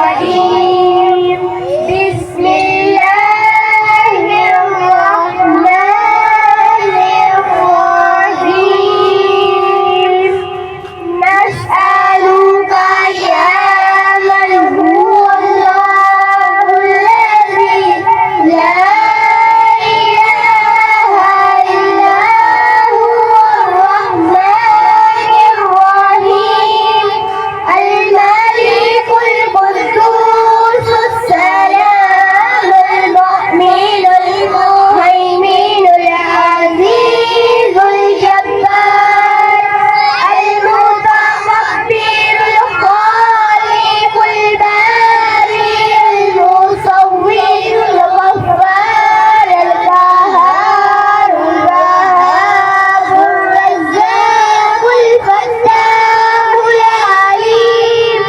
الرجيم بسم الله الرحمن الرحيم نسألك يا من هو الله الذي لا إله إلا هو الرحمن الرحيم الملك القدوس السلام المؤمن المهيمن العزيز الجبار المتكبر الخالق البارئ المصور الغفار القهار الوهاب الرزاق الفتاح العليم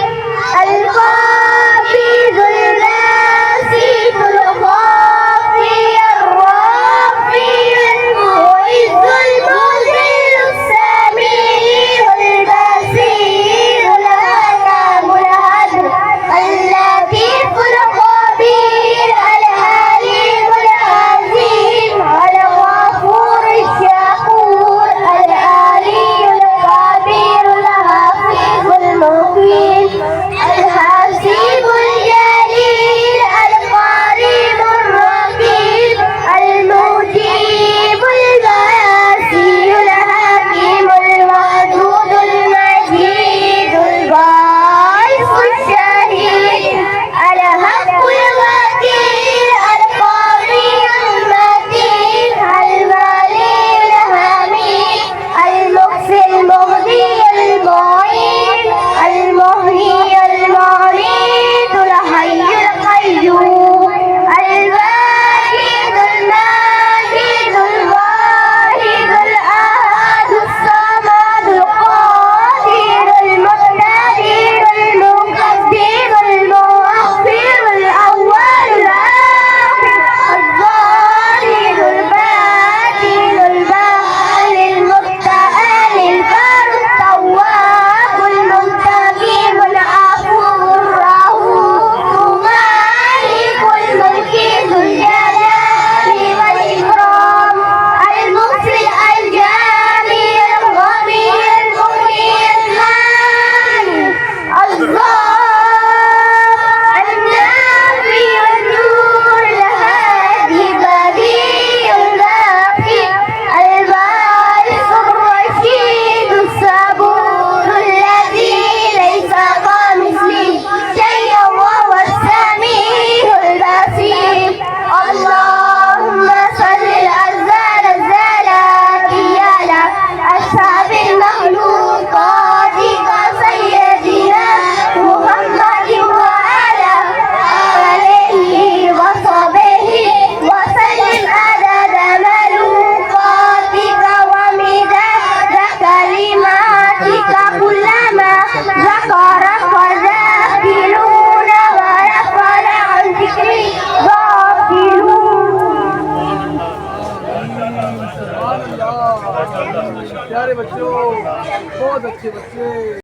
القابض الباسط الخافي الرافع المعز المذل السميع البصير الحكم العدل اللطيف الخبير العليم العظيم الغفور الشكور العلي الكبير الحفيظ المقيم الحسيب الجليل القريب الرقيب المجيب الباسي الحكيم الودود المجيد الباعث الشهيد الحق الوكيل القوي المتين الولي الحميد المحصي المغني المعين المحيي المميت الحي القيوم الواحد الماجد الواحد الأحد الصمد القادر المقتدر المقدر المؤخر الأول الآخر الظاهر الباطن الباطن المتعال البر التواب المنتقم العفو الرؤوف مالك الملك ذو الجلال والإكرام المحصي الجامع الغني المغني المانع الظاهر النافع النور الهادي بديع الباقي الباعث الرشيد الصبور الذي ليس كمثله شيء وهو السميع البصير اللهم صل الأزال الزالات على أصحاب المخلوقات كسيدنا محمد وعلى آله وصحبه وسلم عدد ملوكاتك ومداد كلماتك كلما ذكرك الذاكرون ونفل عن ذكري غافلون. प्यारे बच्चों बहुत अच्छे बच्चे